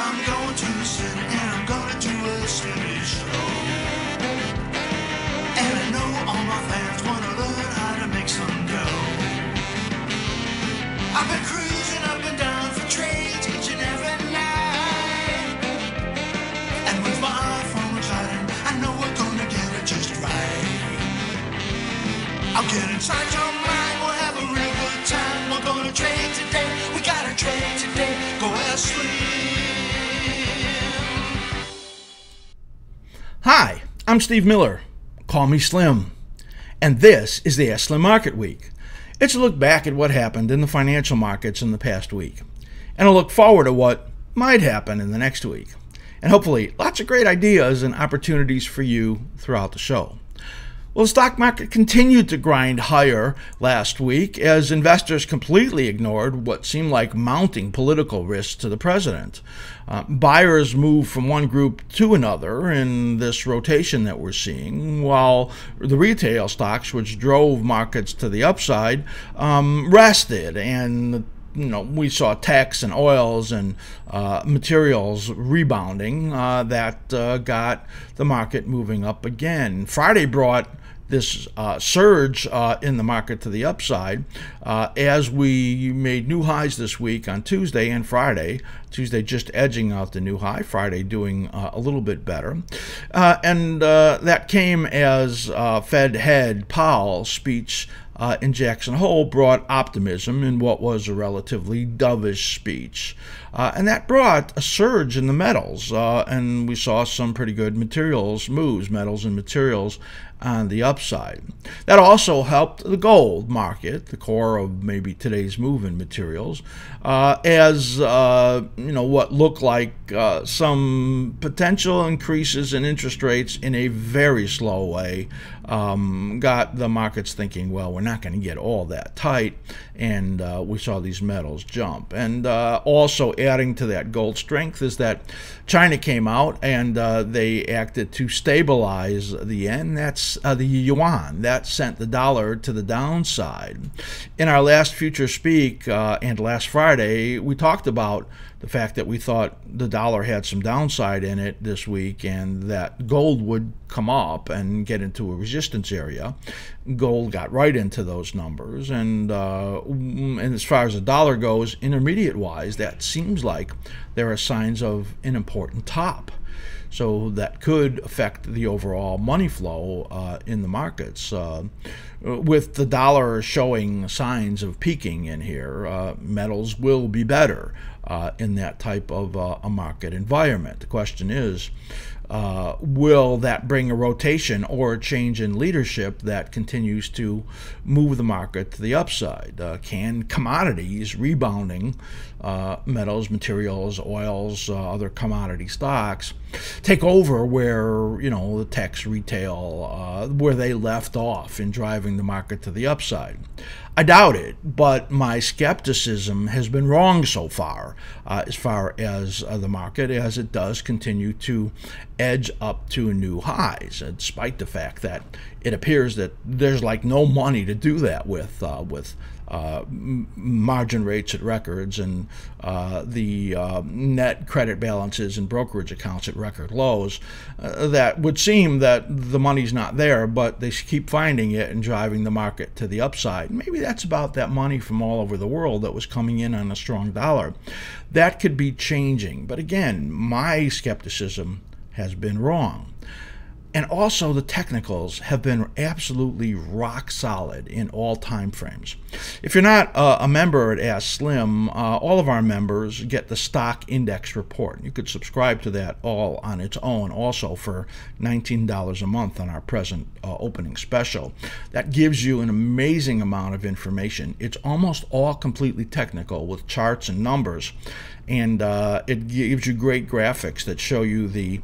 I'm going to the city and I'm gonna do a steady show. And I know all my fans wanna learn how to make some dough. I've been cruising up and down for trades each and every night. And with my iPhone reclining, I know we're gonna get it just right. I'll get inside your mind, we'll have a real good time. We're gonna trade today, we gotta trade today. Go askSlim. Hi, I'm Steve Miller. Call me Slim. And this is the askSlim Market Week. It's a look back at what happened in the financial markets in the past week, and a look forward to what might happen in the next week. And hopefully, lots of great ideas and opportunities for you throughout the show. Well, the stock market continued to grind higher last week as investors completely ignored what seemed like mounting political risks to the president. Buyers moved from one group to another in this rotation that we're seeing, while the retail stocks, which drove markets to the upside, rested. And we saw techs and oils and materials rebounding that got the market moving up again. Friday brought this surge in the market to the upside as we made new highs this week on Tuesday and Friday. Tuesday just edging out the new high, Friday doing a little bit better. And that came as Fed head Powell's speech in Jackson Hole brought optimism in what was a relatively dovish speech. And that brought a surge in the metals, and we saw some pretty good materials moves, metals and materials on the upside. That also helped the gold market, the core of maybe today's move in materials, as what looked like some potential increases in interest rates in a very slow way got the markets thinking, well, we're not going to get all that tight, and we saw these metals jump. And also adding to that gold strength is that China came out and they acted to stabilize the yen. That's the yuan. That sent the dollar to the downside. In our last Future Speak and last Friday, we talked about the fact that we thought the dollar had some downside in it this week and that gold would come up and get into a resistance area. Gold got right into those numbers, and as far as the dollar goes, intermediate-wise, that seems like there are signs of an important top. So that could affect the overall money flow in the markets. With the dollar showing signs of peaking in here, metals will be better in that type of a market environment. The question is, will that bring a rotation or a change in leadership that continues to move the market to the upside? Can commodities rebounding, metals, materials, oils, other commodity stocks, take over where the techs, retail, where they left off in driving the market to the upside? I doubt it, but my skepticism has been wrong so far as the market, as it does continue to edge up to new highs, despite the fact that it appears that there's like no money to do that with margin rates at records and the net credit balances and brokerage accounts at record lows. That would seem that the money's not there, but they keep finding it and driving the market to the upside. Maybe that's about that money from all over the world that was coming in on a strong dollar. That could be changing, but again, my skepticism has been wrong. And also the technicals have been absolutely rock solid in all time frames. If you're not a member at askSlim, all of our members get the stock index report. You could subscribe to that all on its own also for $19 a month on our present opening special. That gives you an amazing amount of information. It's almost all completely technical with charts and numbers. And it gives you great graphics that show you the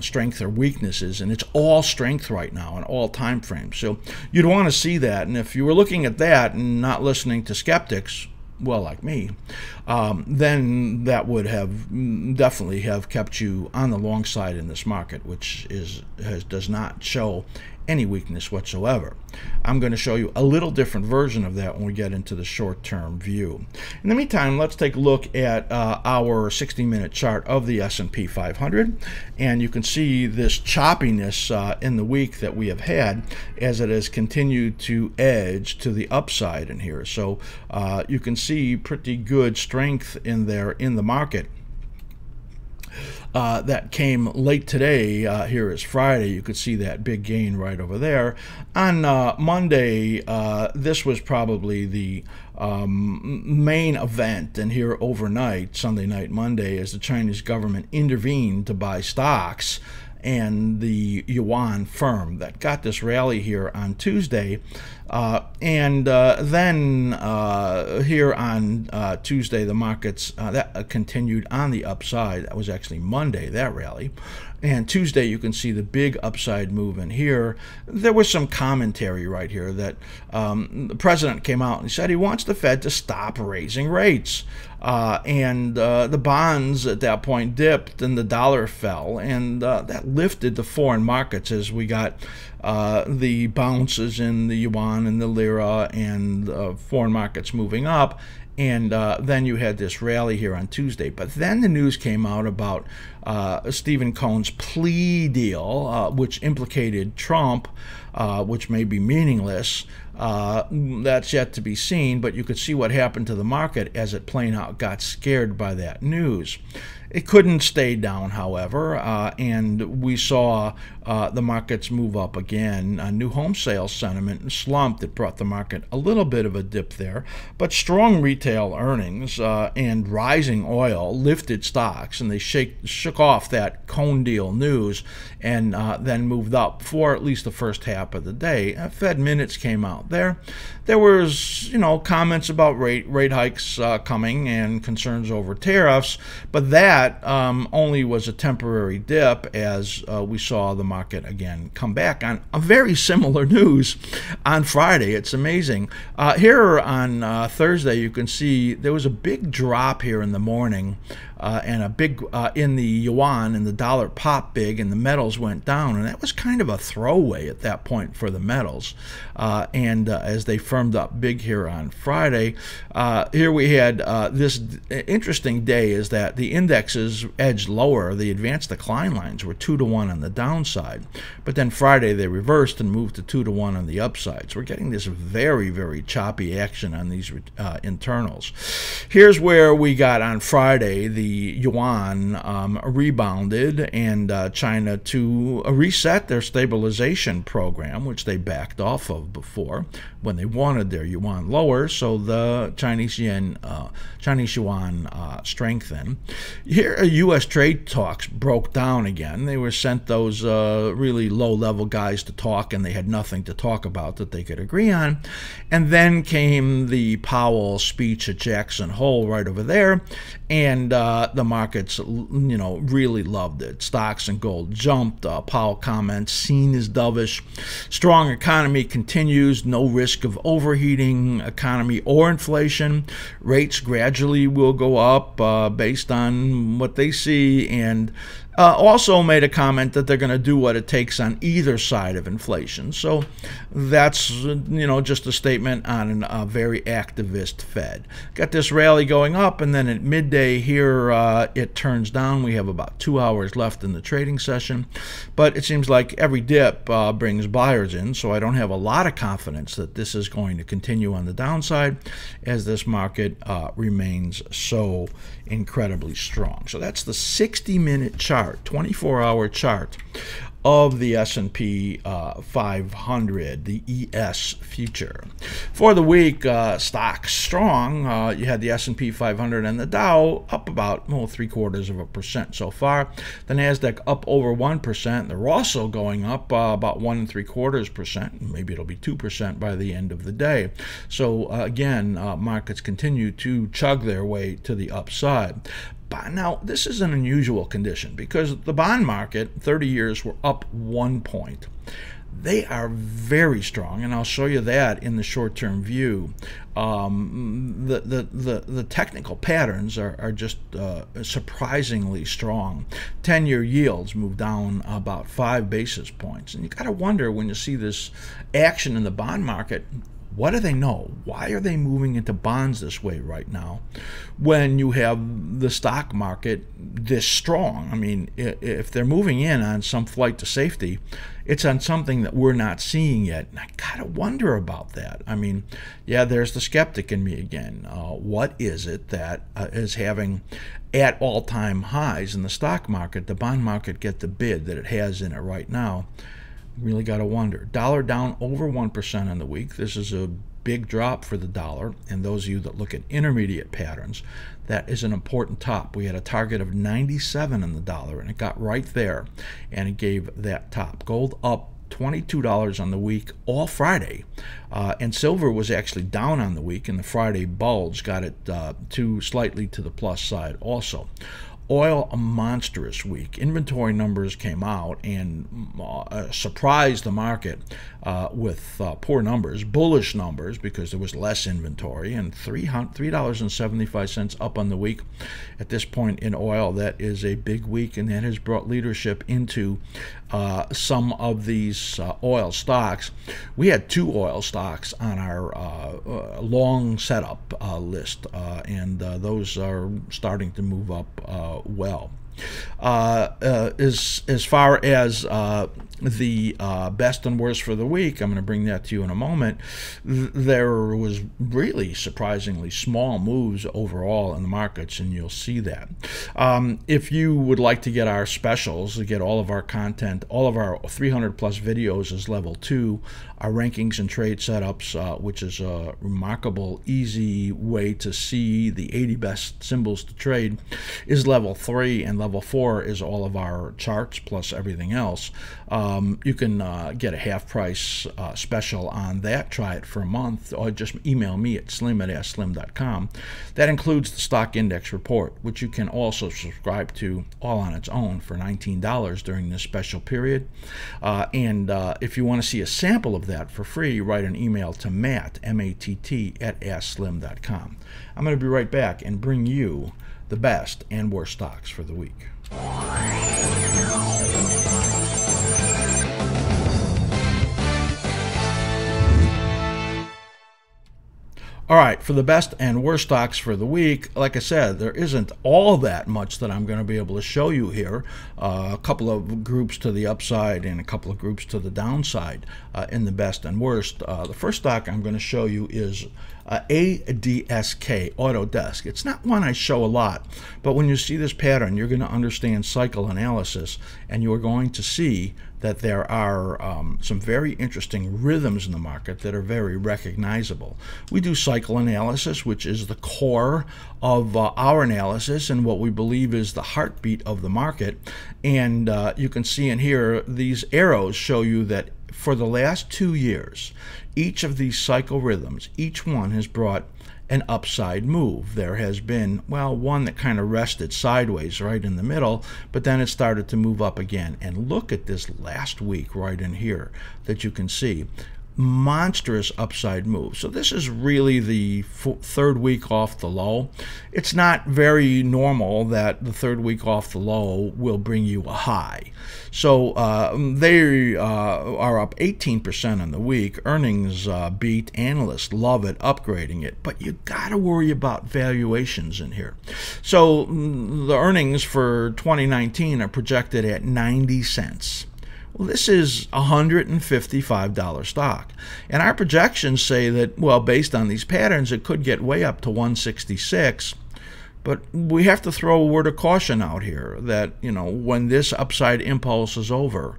strength or weaknesses, and it's all strength right now in all time frames. So you'd want to see that, and if you were looking at that and not listening to skeptics, well, like me, then that would have definitely have kept you on the long side in this market, which does not show any weakness whatsoever. I'm going to show you a little different version of that when we get into the short-term view. In the meantime, let's take a look at our 60-minute chart of the S&P 500, and you can see this choppiness in the week that we have had as it has continued to edge to the upside in here. So you can see pretty good strength in there in the market. That came late today. Here is Friday. You could see that big gain right over there. On Monday, this was probably the main event, and here overnight, Sunday night, Monday, as the Chinese government intervened to buy stocks, and the yuan firm that got this rally here on Tuesday. Then here on Tuesday, the markets, that continued on the upside. That was actually Monday, that rally. And Tuesday, you can see the big upside move in here. There was some commentary right here that the president came out and said he wants the Fed to stop raising rates. The bonds at that point dipped and the dollar fell, and that lifted the foreign markets as we got the bounces in the yuan and the lira and foreign markets moving up. And then you had this rally here on Tuesday. But then the news came out about Stephen Cohen's plea deal, which implicated Trump, which may be meaningless. That's yet to be seen, but you could see what happened to the market as it plain out got scared by that news. It couldn't stay down, however, and we saw the markets move up again. New home sales sentiment slumped. It brought the market a little bit of a dip there, but strong retail earnings and rising oil lifted stocks, and they shook off that Cohen deal news and then moved up for at least the first half of the day. Fed minutes came out there. There was, comments about rate hikes coming and concerns over tariffs, but that only was a temporary dip as we saw the market again come back on a very similar news on Friday. It's amazing. Here on Thursday, you can see there was a big drop here in the morning and a big in the yuan, and the dollar popped big and the metals went down, and that was kind of a throwaway at that point for the metals. As they firmed up big here on Friday, here we had this interesting day is that the indexes edged lower. The advanced decline lines were 2-to-1 on the downside, but then Friday they reversed and moved to 2-to-1 on the upside. So we're getting this very, very choppy action on these internals. Here's where we got on Friday. The yuan rebounded, and China to reset their stabilization program, which they backed off of before when they wanted their yuan lower. So the Chinese yuan strengthened. Here, U.S. trade talks broke down again. They were sent those really low-level guys to talk, and they had nothing to talk about that they could agree on. And then came the Powell speech at Jackson Hole right over there, and the markets, really loved it. Stocks and gold jumped. Powell comments, seen as dovish. Strong economy continues. No risk of overheating economy or inflation. Rates gradually will go up based on what they see, and also made a comment that they're going to do what it takes on either side of inflation. So that's, just a statement on a very activist Fed. Got this rally going up, and then at midday here, it turns down. We have about 2 hours left in the trading session, but it seems like every dip brings buyers in, so I don't have a lot of confidence that this is going to continue on the downside as this market remains so incredibly strong. So that's the 60-minute chart, 24-hour chart of the S&P 500, the ES future. For the week, stocks strong. You had the S&P 500 and the Dow up about 0.75% so far. The Nasdaq up over 1%. The Russell going up about 1.75%. Maybe it'll be 2% by the end of the day. So again, markets continue to chug their way to the upside. Now, this is an unusual condition because the bond market, 30 years, were up 1 point. they are very strong, and I'll show you that in the short-term view. The technical patterns are just surprisingly strong. 10-year yields move down about 5 basis points, and you got to wonder when you see this action in the bond market, what do they know? Why are they moving into bonds this way right now when you have the stock market this strong? I mean, if they're moving in on some flight to safety, it's on something that we're not seeing yet. And I gotta wonder about that. I mean, yeah, there's the skeptic in me again. What is it that is having at all-time highs in the stock market, the bond market, get the bid that it has in it right now? Really got to wonder. Dollar down over 1% in the week. This is a big drop for the dollar. And those of you that look at intermediate patterns, that is an important top. We had a target of 97 in the dollar, and it got right there, and it gave that top. Gold up $22 on the week all Friday, and silver was actually down on the week, and the Friday bulge got it slightly to the plus side also. Oil, a monstrous week. Inventory numbers came out and surprised the market with poor numbers, bullish numbers, because there was less inventory, and $3.75 up on the week. At this point in oil, that is a big week, and that has brought leadership into some of these oil stocks. We had 2 oil stocks on our long setup list, and those are starting to move up well. As far as the best and worst for the week, I'm going to bring that to you in a moment. There was really surprisingly small moves overall in the markets, and you'll see that. If you would like to get our specials, to get all of our content, all of our 300 plus videos is level 2. Our rankings and trade setups, which is a remarkable, easy way to see the 80 best symbols to trade, is level 3, and level 4 is all of our charts plus everything else. You can get a half price special on that. Try it for a month, or just email me at slim@askSlim.com. That includes the stock index report, which you can also subscribe to all on its own for $19 during this special period. And if you want to see a sample of that for free, write an email to Matt, M-A-T-T, @askSlim.com. I'm going to be right back and bring you the best and worst stocks for the week. All right, for the best and worst stocks for the week, like I said, there isn't all that much that I'm going to be able to show you here. A couple of groups to the upside and a couple of groups to the downside in the best and worst. The first stock I'm going to show you is ADSK, Autodesk. It's not one I show a lot, but when you see this pattern, you're going to understand cycle analysis, and you're going to see that there are some very interesting rhythms in the market that are very recognizable. We do cycle analysis, which is the core of our analysis and what we believe is the heartbeat of the market. And you can see in here, these arrows show you that for the last 2 years, each of these cycle rhythms, each one has brought an upside move. There has been, well, one that kind of rested sideways right in the middle, but then it started to move up again. And look at this last week right in here that you can see. Monstrous upside move. So this is really the third week off the low. It's not very normal that the third week off the low will bring you a high. So they are up 18% on the week. Earnings beat. Analysts love it, upgrading it. But you got to worry about valuations in here. So the earnings for 2019 are projected at 90 cents. Well, this is a $155 stock. And our projections say that, well, based on these patterns, it could get way up to 166. But we have to throw a word of caution out here that, you know, when this upside impulse is over,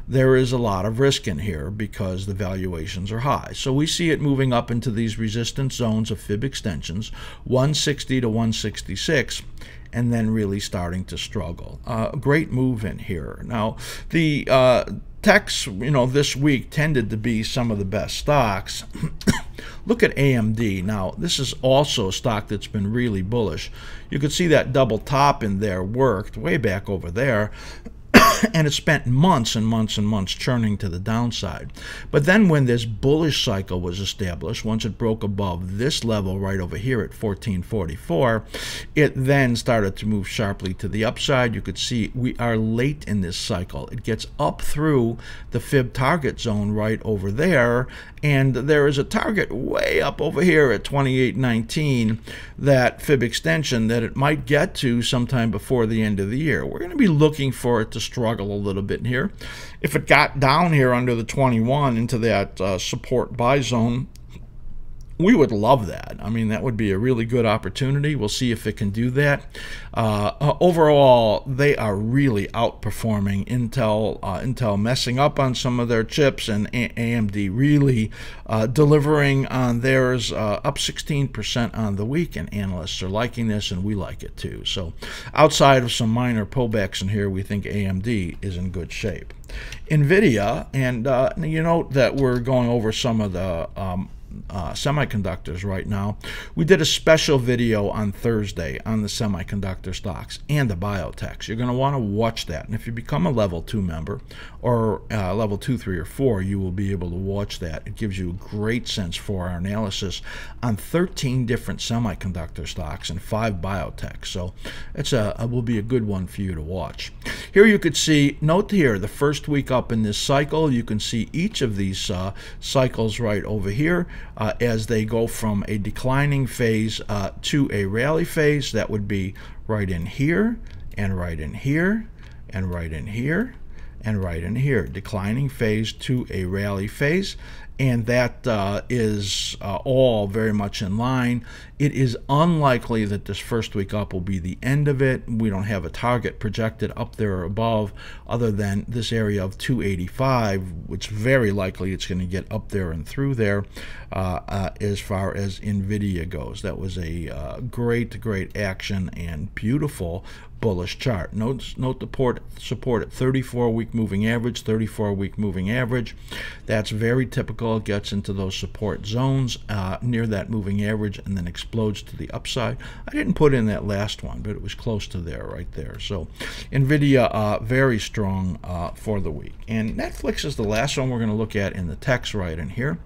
there is a lot of risk in here because the valuations are high. So we see it moving up into these resistance zones of fib extensions, 160 to 166, and then really starting to struggle. Great move in here. Now, the techs, you know, this week tended to be some of the best stocks. Look at AMD. Now, this is also a stock that's been really bullish. You could see that double top in there worked way back over there. and it spent months and months and months churning to the downside. But then when this bullish cycle was established, once it broke above this level right over here at 1444, it then started to move sharply to the upside. You could see we are late in this cycle. It gets up through the fib target zone right over there, and there is a target way up over here at 2819, that fib extension that it might get to sometime before the end of the year. We're going to be looking for it to struggle a little bit here. If it got down here under the 21 into that support buy zone, we would love that. I mean, that would be a really good opportunity. We'll see if it can do that. Overall, they are really outperforming Intel. Intel messing up on some of their chips, and AMD really delivering on theirs, up 16% on the week, and analysts are liking this, and we like it too. So outside of some minor pullbacks in here, we think AMD is in good shape. NVIDIA, and you note that we're going over some of the semiconductors right now. We did a special video on Thursday on the semiconductor stocks and the biotechs. You're going to want to watch that, and if you become a level 2 member, or level 2, 3, or 4, you will be able to watch that. It gives you a great sense for our analysis on 13 different semiconductor stocks and 5 biotechs. So it will be a good one for you to watch. Here you could see, note here, the first week up in this cycle. You can see each of these cycles right over here as they go from a declining phase to a rally phase. That would be right in here, and right in here, and right in here, and right in here. Declining phase to a rally phase, and that is all very much in line. It is unlikely that this first week up will be the end of it. We don't have a target projected up there or above other than this area of 285, which very likely it's going to get up there and through there as far as NVIDIA goes. That was a great action and beautiful bullish chart. Note the support at 34-week moving average, 34-week moving average. That's very typical. It gets into those support zones near that moving average and then explodes to the upside. I didn't put in that last one, but it was close to there, right there. So NVIDIA very strong for the week. And Netflix is the last one we're going to look at in the text right in here.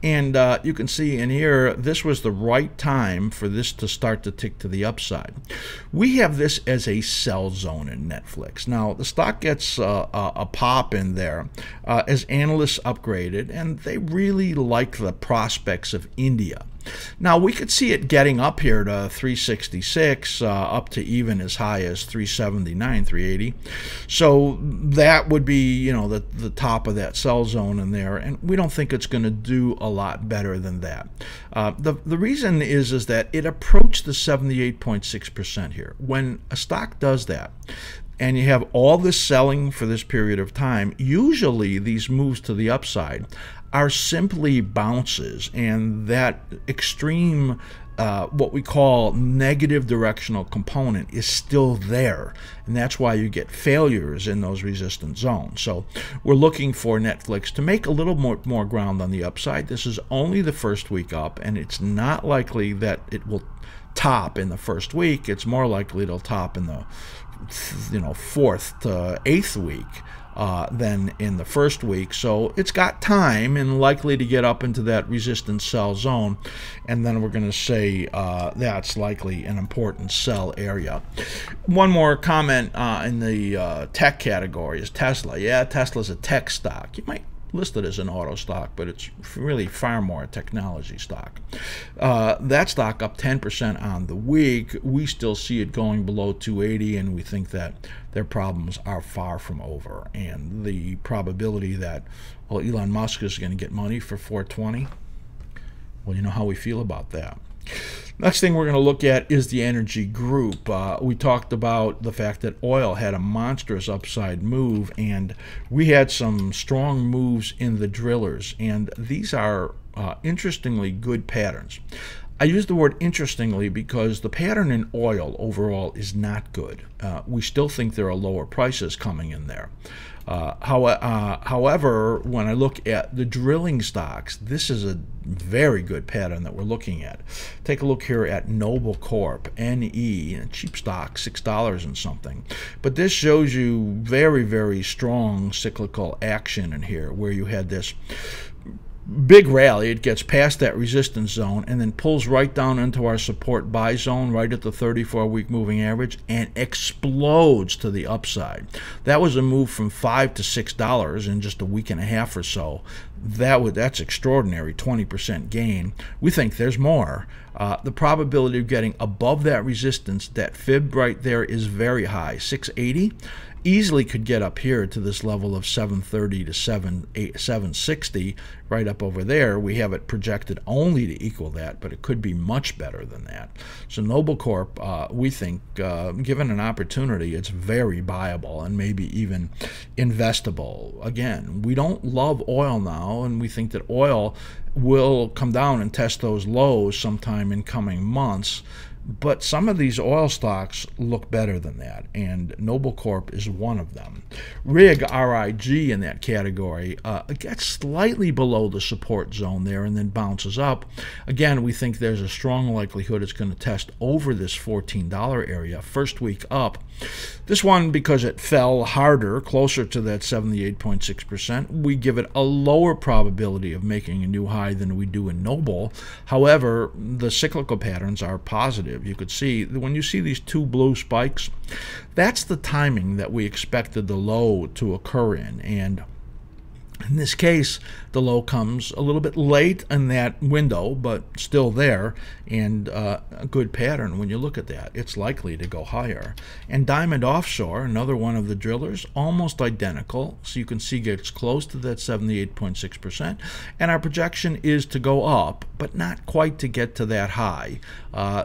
And you can see in here, this was the right time for this to start to tick to the upside. We have this as a sell zone in Netflix. Now, the stock gets a pop in there as analysts upgraded, and they really like the prospects of India. Now, we could see it getting up here to 366, up to even as high as 379, 380. So that would be, you know, the top of that sell zone in there, and we don't think it's going to do a lot better than that. The reason is that it approached the 78.6% here. When a stock does that, and you have all this selling for this period of time, usually these moves to the upside are simply bounces, and that extreme what we call negative directional component is still there, and that's why you get failures in those resistance zones. So we're looking for Netflix to make a little more ground on the upside. This is only the first week up, and it's not likely that it will top in the first week. It's more likely it'll top in the 4th to 8th week than in the first week. So it's got time and likely to get up into that resistance sell zone, and then we're going to say that's likely an important sell area. One more comment in the tech category is Tesla. Yeah, Tesla's a tech stock. You might list it as an auto stock, but it's really far more a technology stock. That stock up 10% on the week. We still see it going below 280, and we think that their problems are far from over. And the probability that, well, Elon Musk is going to get money for 420, well, you know how we feel about that. Next thing we're going to look at is the energy group. We talked about the fact that oil had a monstrous upside move, and we had some strong moves in the drillers, and these are interestingly good patterns. I use the word interestingly because the pattern in oil overall is not good. We still think there are lower prices coming in there. However, when I look at the drilling stocks, this is a very good pattern that we're looking at. Take a look here at Noble Corp, NE, a cheap stock, $6 and something. But this shows you very, very strong cyclical action in here, where you had this big rally. It gets past that resistance zone and then pulls right down into our support buy zone right at the 34-week moving average and explodes to the upside. That was a move from $5 to $6 in just a week and a half or so. That's extraordinary, 20% gain. We think there's more. The probability of getting above that resistance, that fib right there, is very high, 680. Easily could get up here to this level of 730 to 760, right up over there. We have it projected only to equal that, but it could be much better than that. So Noble Corp, we think, given an opportunity, it's very viable and maybe even investable. Again, we don't love oil now, and we think that oil will come down and test those lows sometime in coming months. But some of these oil stocks look better than that, and Noble Corp is one of them. RIG, R-I-G, in that category, gets slightly below the support zone there and then bounces up. Again, we think there's a strong likelihood it's going to test over this $14 area, first week up. This one, because it fell harder, closer to that 78.6%, we give it a lower probability of making a new high than we do in Noble. However, the cyclical patterns are positive. You could see, when you see these two blue spikes, that's the timing that we expected the low to occur in. And in this case, the low comes a little bit late in that window, but still there, and a good pattern. When you look at that, it's likely to go higher. And Diamond Offshore, another one of the drillers, almost identical. So you can see gets close to that 78.6%. And our projection is to go up, but not quite to get to that high.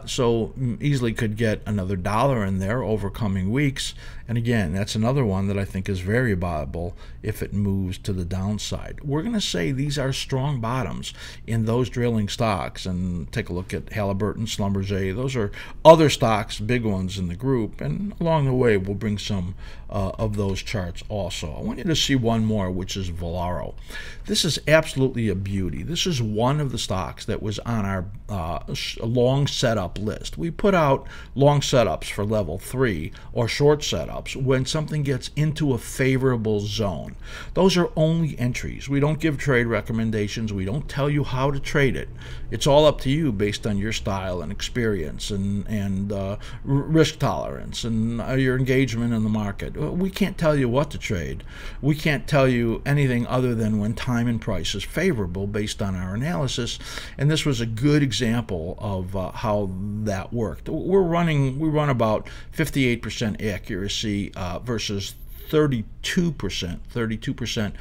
So easily could get another $1 in there over coming weeks. And again, that's another one that I think is very viable if it moves to the downside. We're going to say these are strong bottoms in those drilling stocks. And take a look at Halliburton, Schlumberger. Those are other stocks, big ones in the group. And along the way, we'll bring some of those charts also. I want you to see one more, which is Valero. This is absolutely a beauty. This is one of the stocks that was on our long setup list. We put out long setups for level 3 or short setups when something gets into a favorable zone. Those are only entries. We don't give trade recommendations. We don't tell you how to trade it. It's all up to you based on your style and experience and risk tolerance and your engagement in the market. We can't tell you what to trade. We can't tell you anything other than when time and price is favorable based on our analysis. And this was a good example of how that worked. We run about 58% accuracy versus 32%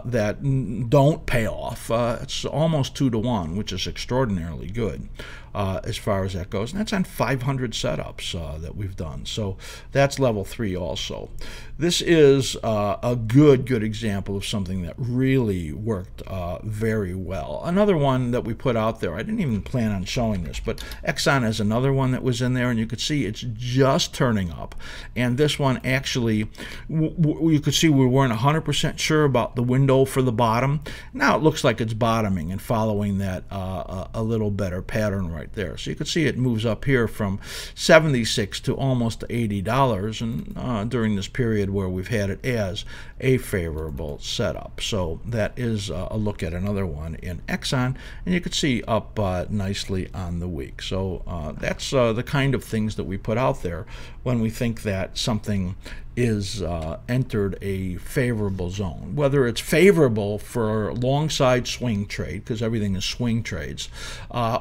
that don't pay off. It's almost 2 to 1, which is extraordinarily good as far as that goes. And that's on 500 setups that we've done. So that's level 3 also. This is a good example of something that really worked very well. Another one that we put out there, I didn't even plan on showing this, but Exxon is another one that was in there, and you could see it's just turning up. And this one actually, you could see we weren't 100% sure about the window for the bottom. Now it looks like it's bottoming and following that a little better pattern right there. So you can see it moves up here from $76 to almost $80 and during this period where we've had it as a favorable setup. So that is a look at another one in Exxon, and you can see up nicely on the week. So that's the kind of things that we put out there when we think that something is entered a favorable zone, whether it's favorable for long side swing trade, because everything is swing trades,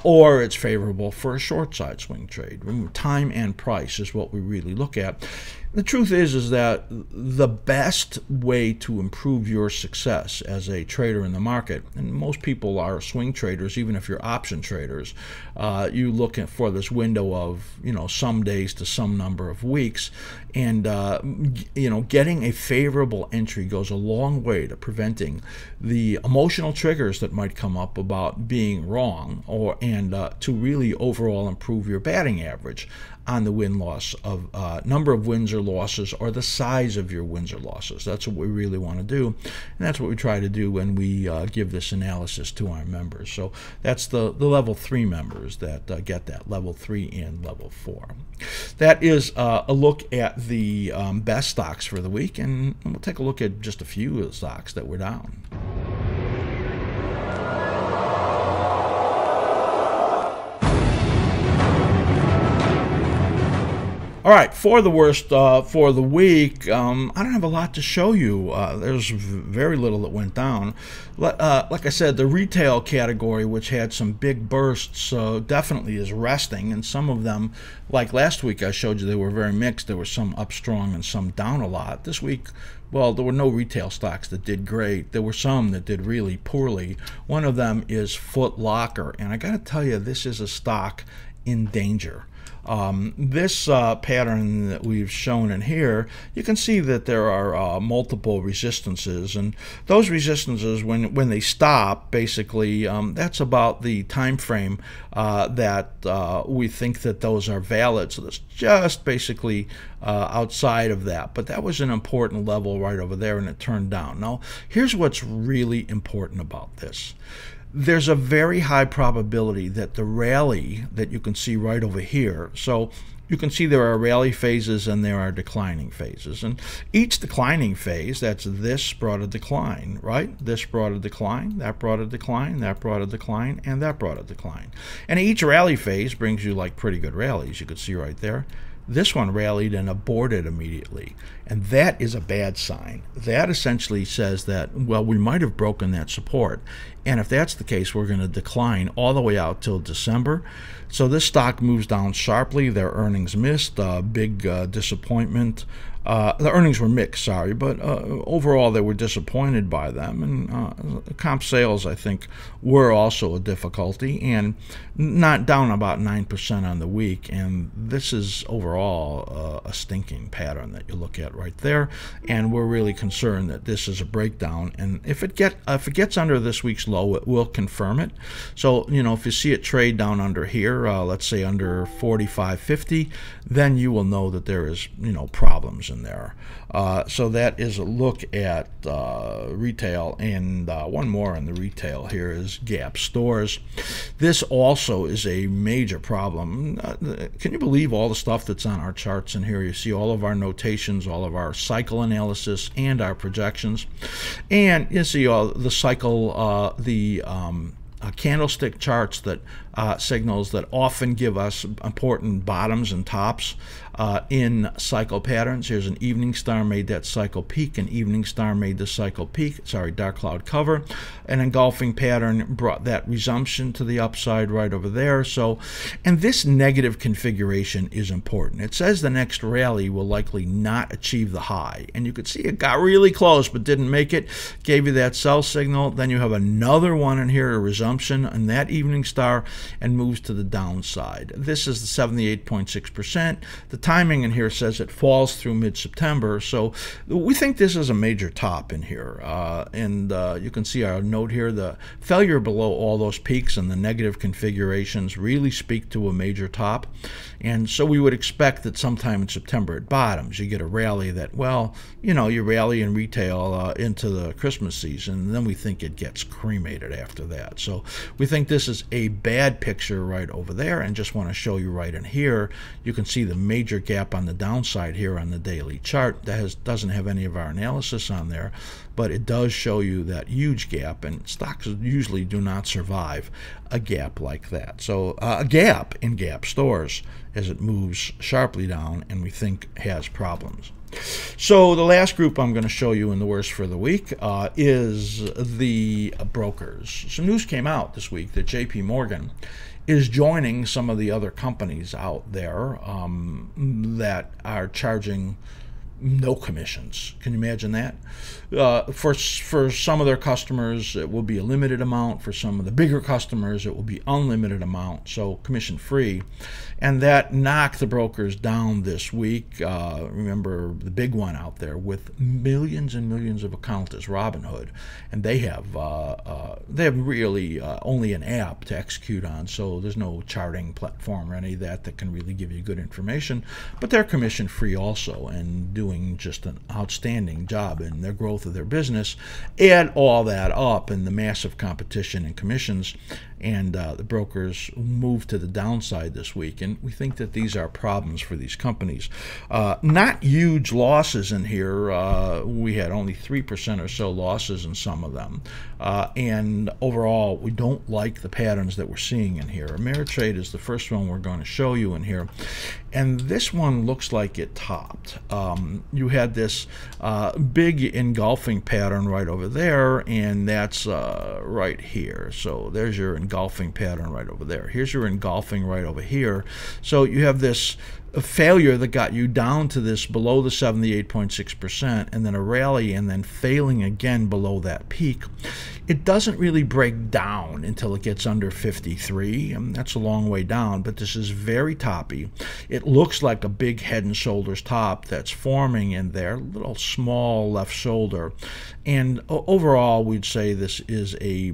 or it's favorable for a short side swing trade. Remember, time and price is what we really look at. The truth is that the best way to improve your success as a trader in the market, and most people are swing traders, even if you're option traders, you look for this window of some days to some number of weeks, and getting a favorable entry goes a long way to preventing the emotional triggers that might come up about being wrong, and to really overall improve your batting average on the win-loss of number of wins or losses, or the size of your wins or losses. That's what we really want to do, and that's what we try to do when we give this analysis to our members. So that's the level 3 members that get that, level 3 and level 4. That is a look at the best stocks for the week, and we'll take a look at just a few of the stocks that were down. All right, for the worst for the week, I don't have a lot to show you. There's very little that went down. Like I said, the retail category, which had some big bursts, definitely is resting. And some of them, like last week I showed you, they were very mixed. There were some up strong and some down a lot. This week, well, there were no retail stocks that did great. There were some that did really poorly. One of them is Foot Locker. And I got to tell you, this is a stock in danger. This pattern that we've shown in here, you can see that there are multiple resistances, and those resistances, when they stop, basically that's about the time frame that we think that those are valid. So that's just basically outside of that, but that was an important level right over there, and it turned down. Now, here's what's really important about this. There's a very high probability that the rally that you can see right over here, so you can see there are rally phases and there are declining phases. And each declining phase, that's this brought a decline, right? This brought a decline, that brought a decline, that brought a decline, and that brought a decline. And each rally phase brings you like pretty good rallies. You could see right there. This one rallied and aborted immediately, and that is a bad sign. That essentially says that, well, we might have broken that support, and if that's the case, we're going to decline all the way out till December. So this stock moves down sharply. Their earnings missed, big disappointment. The earnings were mixed, sorry, but overall they were disappointed by them. And comp sales, I think, were also a difficulty, and not down about 9% on the week. And this is overall a stinking pattern that you look at right there. And we're really concerned that this is a breakdown. And if it gets under this week's low, it will confirm it. So if you see it trade down under here, let's say under 45.50, then you will know that there is problems in there. So that is a look at retail, and one more in the retail here is Gap stores. This also is a major problem. Can you believe all the stuff that's on our charts in here? You see all of our notations, all of our cycle analysis, and our projections, and you see all the cycle, candlestick charts that signals that often give us important bottoms and tops in cycle patterns. Here's an evening star made that cycle peak, an evening star made the cycle peak, sorry, dark cloud cover. An engulfing pattern brought that resumption to the upside right over there. So, and this negative configuration is important. It says the next rally will likely not achieve the high, and you could see it got really close but didn't make it, gave you that sell signal. Then you have another one in here, a resumption, and that evening star, and moves to the downside. This is the 78.6%. The timing in here says it falls through mid-September, so we think this is a major top in here. And you can see our note here, the failure below all those peaks and the negative configurations really speak to a major top. And so we would expect that sometime in September it bottoms. You get a rally that, well, you rally in retail into the Christmas season, and then we think it gets cremated after that. So we think this is a bad picture right over there, and just want to show you right in here. You can see the major gap on the downside here on the daily chart. That doesn't have any of our analysis on there, but it does show you that huge gap, and stocks usually do not survive a gap like that. So a gap in Gap stores as it moves sharply down, and we think has problems. So the last group I'm going to show you in the worst for the week is the brokers. Some news came out this week that JP Morgan is joining some of the other companies out there that are charging no commissions. Can you imagine that? For some of their customers, it will be a limited amount. For some of the bigger customers, it will be unlimited amount, so commission free. And that knocked the brokers down this week. Remember the big one out there with millions and millions of accounts is Robinhood, and they have really only an app to execute on, so there's no charting platform or any of that can really give you good information. But they're commission free also, and doing just an outstanding job in their growth of their business. Add all that up and the massive competition and commissions, and the brokers moved to the downside this week, and we think that these are problems for these companies. Not huge losses in here. We had only 3% or so losses in some of them, and overall we don't like the patterns that we're seeing in here. Ameritrade is the first one we're going to show you in here, and this one looks like it topped. You had this big engulfing pattern right over there, and that's right here. So there's your engulfing pattern right over there. Here's your engulfing right over here. So you have this failure that got you down to this below the 78.6%, and then a rally, and then failing again below that peak. It doesn't really break down until it gets under 53, and that's a long way down, but this is very toppy. It looks like a big head and shoulders top that's forming in there, little small left shoulder, and overall we'd say this is a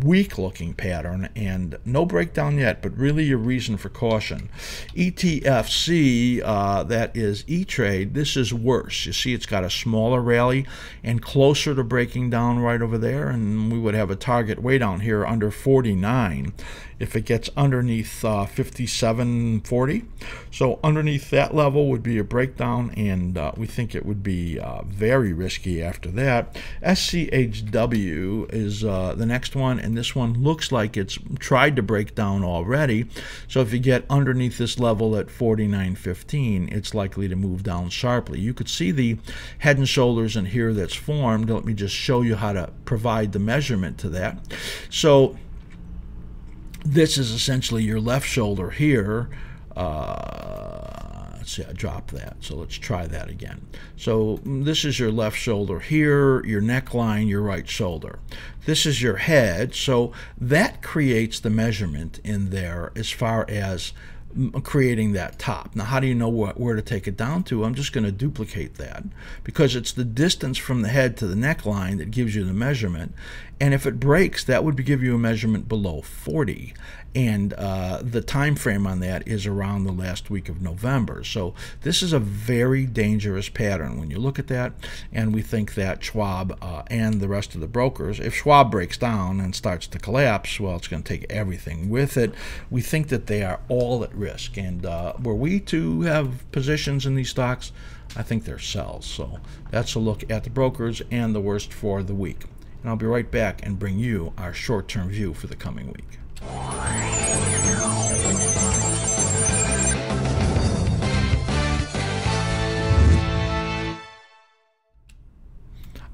weak looking pattern, and no breakdown yet, but really a reason for caution. ETFC, that is E-Trade, this is worse. You see it's got a smaller rally and closer to breaking down right over there, and we would have a target way down here under 49 if it gets underneath 57.40. So underneath that level would be a breakdown, and we think it would be very risky after that. SCHW is the next one, and this one looks like it's tried to break down already. So if you get underneath this level at 49.15, it's likely to move down sharply. You could see the head and shoulders in here that's formed. Let me just show you how to provide the measurement to that. So this is essentially your left shoulder here. Let's see, I dropped that. So let's try that again. So this is your left shoulder here, your neckline, your right shoulder. This is your head. So that creates the measurement in there as far as creating that top. Now, how do you know where to take it down to? I'm just going to duplicate that, because it's the distance from the head to the neckline that gives you the measurement. And if it breaks, that would give you a measurement below 40. And the time frame on that is around the last week of November. So this is a very dangerous pattern when you look at that, and we think that Schwab and the rest of the brokers, if Schwab breaks down and starts to collapse, well, it's going to take everything with it. We think that they are all at risk, and were we to have positions in these stocks, I think they're sells. So that's a look at the brokers and the worst for the week. And I'll be right back and bring you our short-term view for the coming week.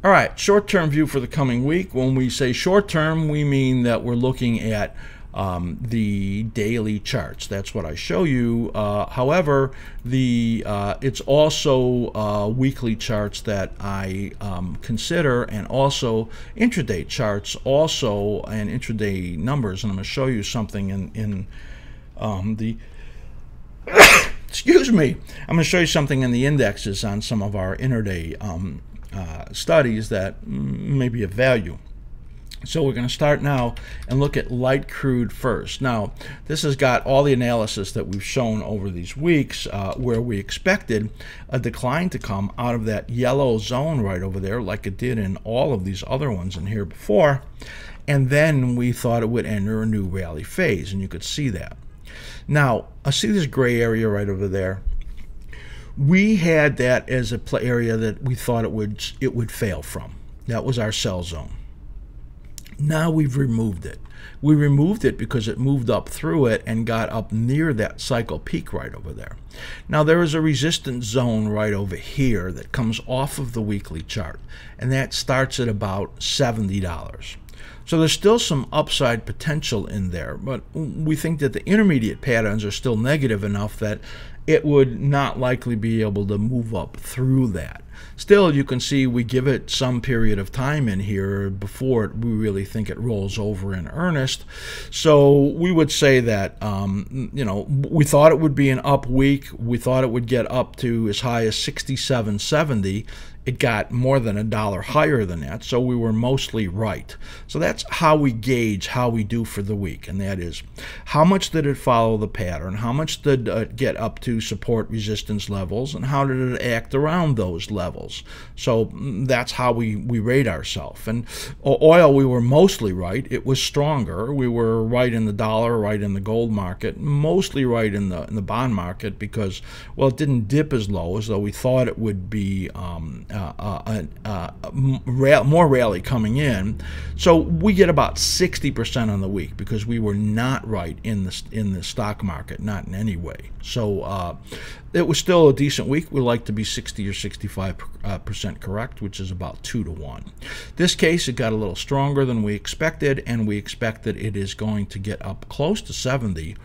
All right, short-term view for the coming week. When we say short-term, we mean that we're looking at the daily charts. That's what I show you. However, it's also weekly charts that I consider, and also intraday charts, also, and intraday numbers. And I'm going to show you something in the excuse me. I'm going to show you something in the indexes on some of our intraday studies that may be of value. So we're going to start now and look at light crude first. Now, this has got all the analysis that we've shown over these weeks, where we expected a decline to come out of that yellow zone right over there, like it did in all of these other ones in here before. And then we thought it would enter a new rally phase, and you could see that. Now, I see this gray area right over there. We had that as a area that we thought it would fail from. That was our sell zone. Now we've removed it. We removed it because it moved up through it and got up near that cycle peak right over there. Now there is a resistance zone right over here that comes off of the weekly chart, and that starts at about $70. So there's still some upside potential in there, but we think that the intermediate patterns are still negative enough that it would not likely be able to move up through that. Still, you can see we give it some period of time in here before we really think it rolls over in earnest. So we would say that, we thought it would be an up week. We thought it would get up to as high as 67.70. It got more than $1 higher than that, so we were mostly right. So that's how we gauge how we do for the week, and that is how much did it follow the pattern, how much did it get up to support resistance levels, and how did it act around those levels. So that's how we rate ourselves. And oil, we were mostly right. It was stronger. We were right in the dollar, right in the gold market, mostly right in the bond market because, well, it didn't dip as low as though we thought it would be more rally coming in. So we get about 60% on the week because we were not right in the stock market, not in any way. So it was still a decent week. We like to be 60 or 65% correct, which is about 2 to 1. This case, it got a little stronger than we expected, and we expect that it is going to get up close to 70.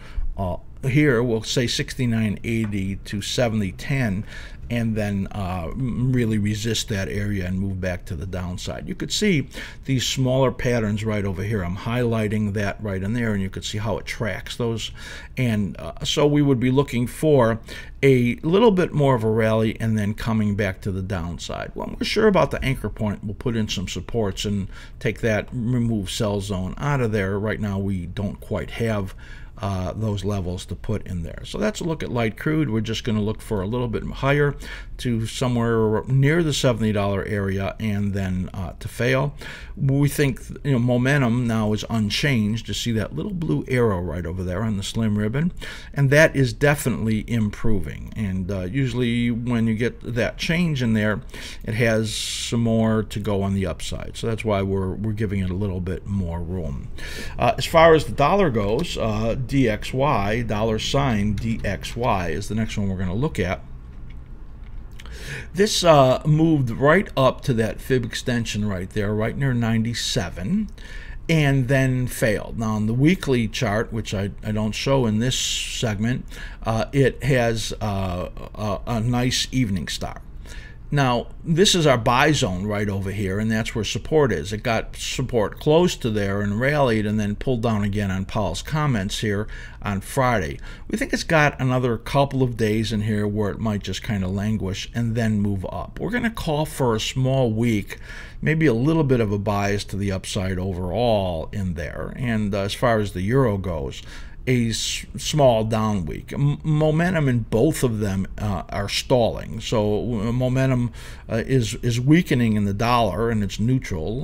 Here we'll say 69.80 to 70.10, and then really resist that area and move back to the downside. You could see these smaller patterns right over here. I'm highlighting that right in there, and you could see how it tracks those. And so we would be looking for a little bit more of a rally and then coming back to the downside. When we're sure about the anchor point, we'll put in some supports and take that remove sell zone out of there. Right now we don't quite have those levels to put in there. So that's a look at light crude. We're just going to look for a little bit higher to somewhere near the $70 area and then to fail. We think momentum now is unchanged. You see that little blue arrow right over there on the slim ribbon, and that is definitely improving. And usually when you get that change in there, it has some more to go on the upside. So that's why we're giving it a little bit more room. As far as the dollar goes, DXY, $DXY is the next one we're going to look at. This moved right up to that fib extension right there, right near 97, and then failed. Now on the weekly chart, which I don't show in this segment, it has a nice evening star. Now, this is our buy zone right over here, and that's where support is. It got support close to there and rallied and then pulled down again on Powell's comments here on Friday. We think it's got another couple of days in here where it might just kind of languish and then move up. We're going to call for a small week, maybe a little bit of a bias to the upside overall in there. And as far as the euro goes, a small down week. Momentum in both of them are stalling. So momentum is weakening in the dollar, and it's neutral.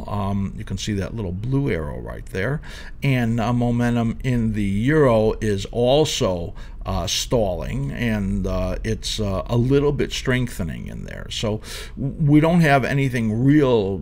You can see that little blue arrow right there. And momentum in the euro is also stalling, and it's a little bit strengthening in there. So we don't have anything real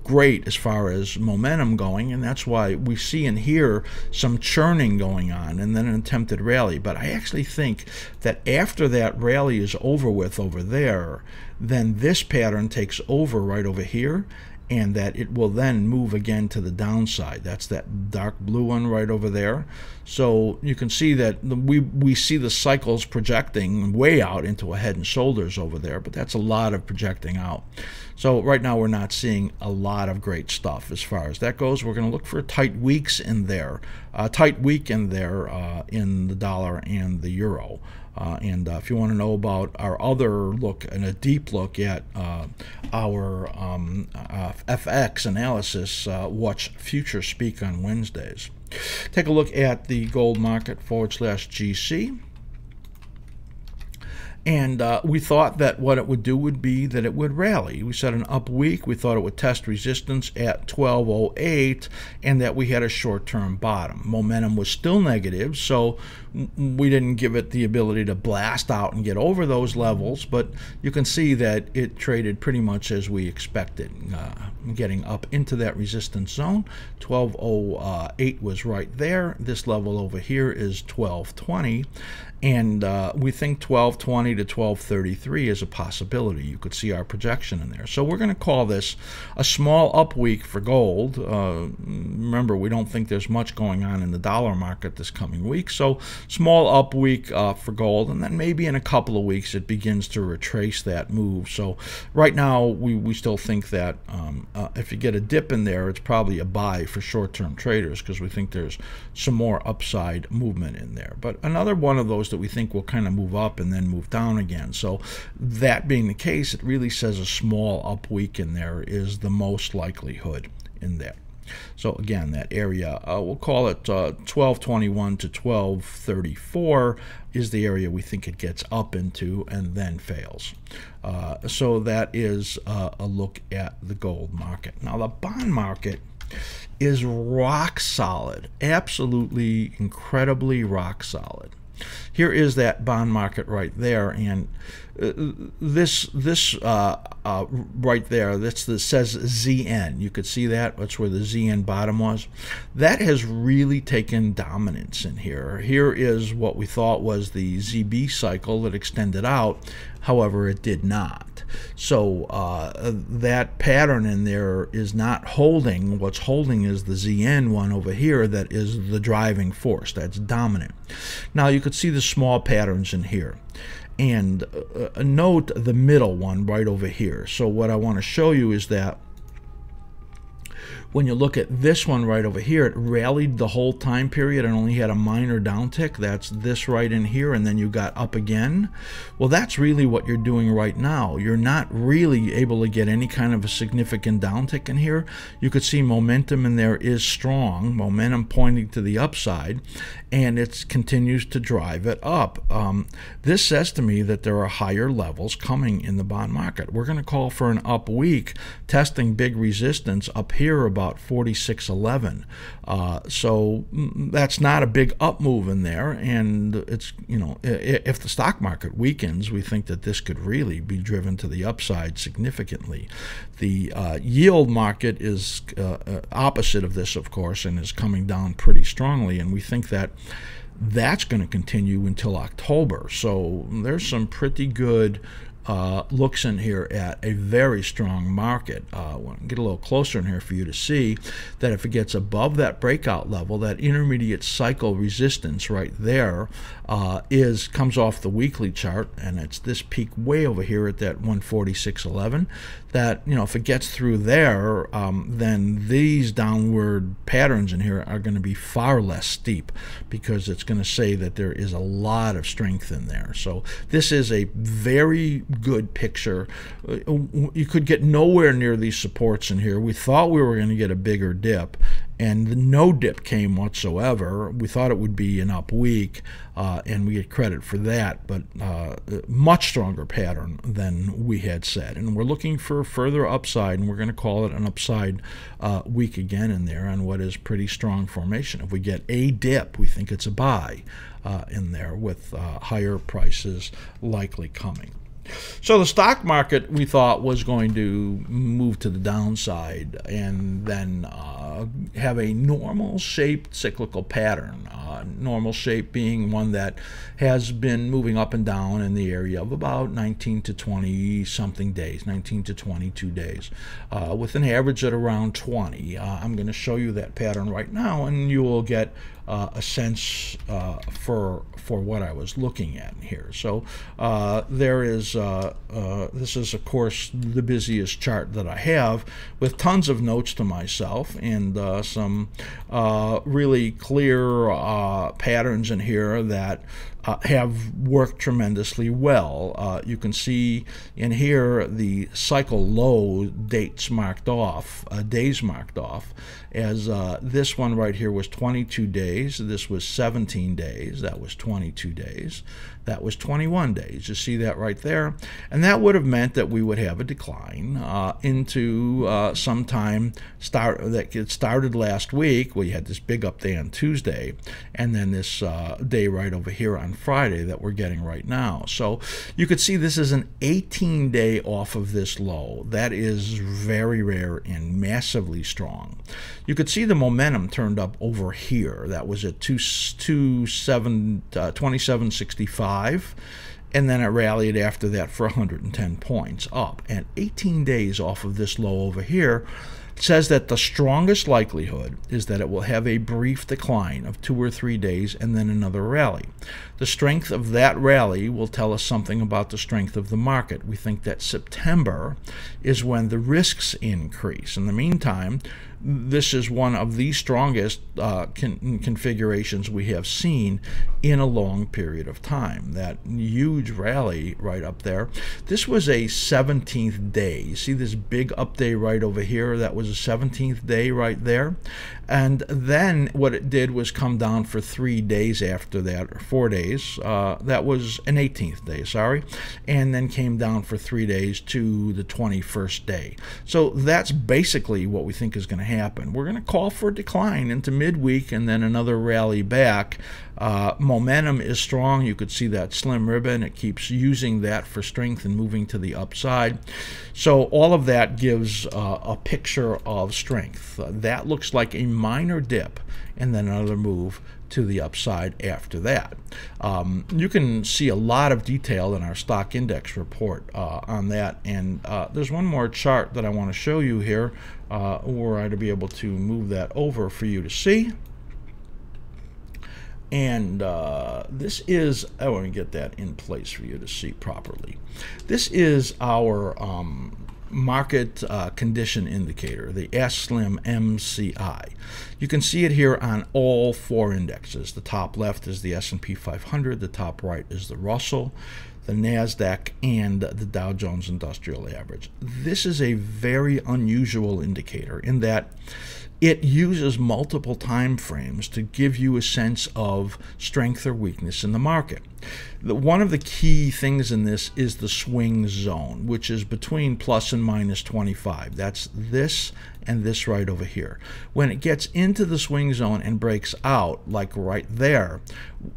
great as far as momentum going, and that's why we see and hear some churning going on and then an attempted rally. But I actually think that after that rally is over with over there, then this pattern takes over right over here, and that it will then move again to the downside. That's that dark blue one right over there. So you can see that we see the cycles projecting way out into a head and shoulders over there, but that's a lot of projecting out. So right now we're not seeing a lot of great stuff as far as that goes. We're going to look for tight weeks in there, tight week in there in the dollar and the euro. And if you want to know about our other look and a deep look at our FX analysis, watch Future Speak on Wednesdays. Take a look at the gold market /GC. And we thought that what it would do would be that it would rally. We said an up week. We thought it would test resistance at 1208 and that we had a short-term bottom. Momentum was still negative, so we didn't give it the ability to blast out and get over those levels, but you can see that it traded pretty much as we expected, getting up into that resistance zone. 1208 was right there. This level over here is 1220. And we think 1220 1220 to 1233 is a possibility. You could see our projection in there. So we're going to call this a small up week for gold. Remember, we don't think there's much going on in the dollar market this coming week. So small up week for gold, and then maybe in a couple of weeks it begins to retrace that move. So right now we still think that if you get a dip in there, it's probably a buy for short-term traders, because we think there's some more upside movement in there. But another one of those that we think will kind of move up and then move down again. So that being the case, it really says a small up week in there is the most likelihood in there. So again, that area, we'll call it 1221 to 1234 is the area we think it gets up into and then fails. So that is a look at the gold market. Now the bond market is rock solid, absolutely incredibly rock solid. Here is that bond market right there, and this right there, that says ZN. You could see that. That's where the ZN bottom was. That has really taken dominance in here. Here is what we thought was the ZB cycle that extended out. However, it did not. So that pattern in there is not holding. What's holding is the ZN one over here that is the driving force. That's dominant. Now you could see the small patterns in here. And note the middle one right over here. So what I want to show you is that when you look at this one right over here, it rallied the whole time period and only had a minor downtick. That's this right in here, and then you got up again. Well, that's really what you're doing right now. You're not really able to get any kind of a significant downtick in here. You could see momentum in there is strong, momentum pointing to the upside, and it continues to drive it up. This says to me that there are higher levels coming in the bond market. We're going to call for an up week, testing big resistance up here about 46.11. So that's not a big up move in there, and it's, you know, if the stock market weakens, we think that this could really be driven to the upside significantly. The yield market is opposite of this, of course, and is coming down pretty strongly, and we think that that's going to continue until October. So there's some pretty good looks in here at a very strong market. I want to get a little closer in here for you to see that if it gets above that breakout level, that intermediate cycle resistance right there comes off the weekly chart, and it's this peak way over here at that 146.11. That, you know, if it gets through there, then these downward patterns in here are going to be far less steep, because it's going to say that there is a lot of strength in there. So this is a very good picture. You could get nowhere near these supports in here. We thought we were going to get a bigger dip, and no dip came whatsoever. We thought it would be an up week, and we get credit for that, but much stronger pattern than we had said. And we're looking for further upside, and we're going to call it an upside week again in there on what is pretty strong formation. If we get a dip, we think it's a buy in there, with higher prices likely coming. So the stock market, we thought, was going to move to the downside and then have a normal shaped cyclical pattern. Normal shape being one that has been moving up and down in the area of about 19 to 20 something days, 19 to 22 days, with an average at around 20. I'm going to show you that pattern right now, and you will get a sense for what I was looking at here. So there is this is, of course, the busiest chart that I have, with tons of notes to myself and some really clear patterns in here that have worked tremendously well. You can see in here the cycle low dates marked off, days marked off, as this one right here was 22 days, this was 17 days, that was 22 days, that was 21 days. You see that right there? And that would have meant that we would have a decline into sometime that started last week. We had this big up day on Tuesday, and then this day right over here on Friday that we're getting right now. So you could see this is an 18-day off of this low. That is very rare and massively strong. You could see the momentum turned up over here. That was at 2765. and then it rallied after that for 110 points up. And 18 days off of this low over here says that the strongest likelihood is that it will have a brief decline of 2 or 3 days and then another rally. The strength of that rally will tell us something about the strength of the market. We think that September is when the risks increase. In the meantime, this is one of the strongest configurations we have seen in a long period of time. That huge rally right up there. This was a 17th day. You see this big up day right over here? That was a 17th day right there. And then what it did was come down for 3 days after that, or 4 days. That was an 18th day, sorry. And then came down for 3 days to the 21st day. So that's basically what we think is going to happen. We're going to call for a decline into midweek and then another rally back. Momentum is strong. You could see that slim ribbon. It keeps using that for strength and moving to the upside. So all of that gives a picture of strength. That looks like a minor dip and then another move to the upside after that. You can see a lot of detail in our stock index report on that. And there's one more chart that I want to show you here, were I to be able to move that over for you to see. And this is, I want to get that in place for you to see properly. This is our market condition indicator, the askSlim MCI. You can see it here on all 4 indexes. The top left is the S&P 500, the top right is the Russell, the NASDAQ, and the Dow Jones Industrial Average. This is a very unusual indicator in that it uses multiple time frames to give you a sense of strength or weakness in the market. One of the key things in this is the swing zone, which is between plus and minus 25. That's this and this right over here. When it gets into the swing zone and breaks out, like right there,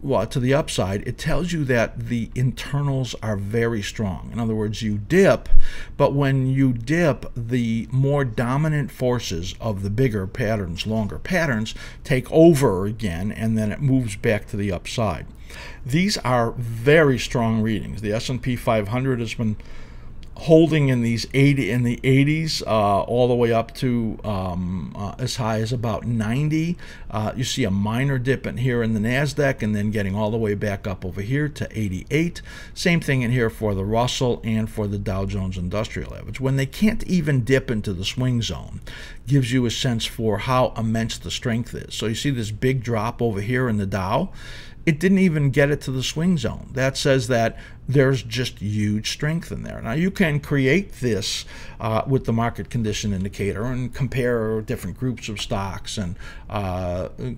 well, to the upside, it tells you that the internals are very strong. In other words, you dip, but when you dip, the more dominant forces of the bigger patterns, longer patterns, take over again, and then it moves back to the upside. These are very strong readings. The S&P 500 has been holding in the 80s all the way up to as high as about 90. You see a minor dip in here in the NASDAQ and then getting all the way back up over here to 88. Same thing in here for the Russell and for the Dow Jones Industrial Average. When they can't even dip into the swing zone, gives you a sense for how immense the strength is. So you see this big drop over here in the Dow. It didn't even get it to the swing zone. That says that there's just huge strength in there. Now you can create this with the market condition indicator and compare different groups of stocks and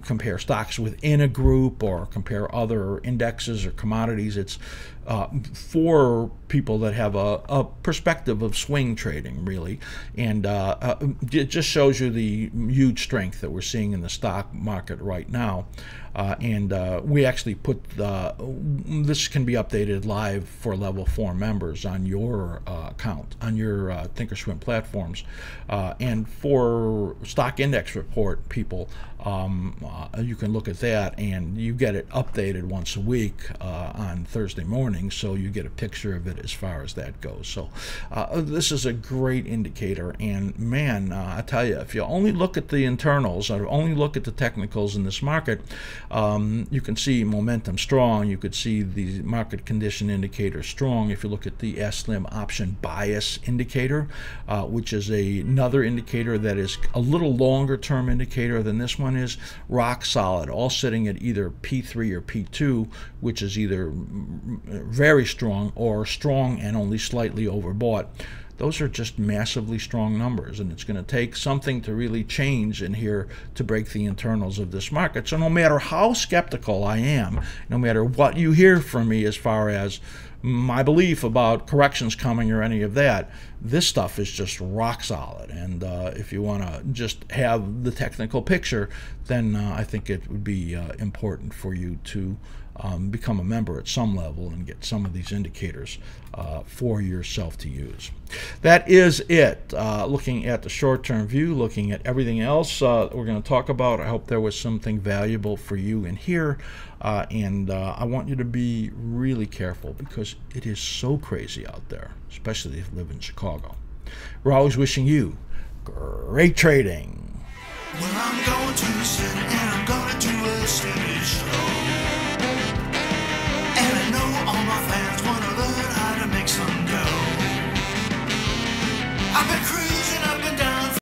compare stocks within a group or compare other indexes or commodities. It's for people that have a perspective of swing trading, really. And it just shows you the huge strength that we're seeing in the stock market right now. We actually put this can be updated live for level 4 members on your account, on your Thinkorswim platforms. And for stock index report people, you can look at that and you get it updated once a week on Thursday morning, so you get a picture of it as far as that goes. So this is a great indicator, and man, I tell you, if you only look at the internals or only look at the technicals in this market, you can see momentum strong. You could see the market condition indicator strong. If you look at the askSlim option bias indicator, which is another indicator that is a little longer term indicator than this one is, rock solid, all sitting at either P3 or P2, which is either very strong or strong and only slightly overbought. Those are just massively strong numbers, and it's going to take something to really change in here to break the internals of this market. So no matter how skeptical I am, no matter what you hear from me as far as my belief about corrections coming or any of that, this stuff is just rock solid. And if you want to just have the technical picture, then I think it would be important for you to become a member at some level and get some of these indicators for yourself to use. That is it. Looking at the short-term view, looking at everything else we're going to talk about. I hope there was something valuable for you in here. I want you to be really careful, because because it is so crazy out there, especially if you live in Chicago. We're always wishing you great trading. Well, I'm going to the city and I'm going to do a steady show.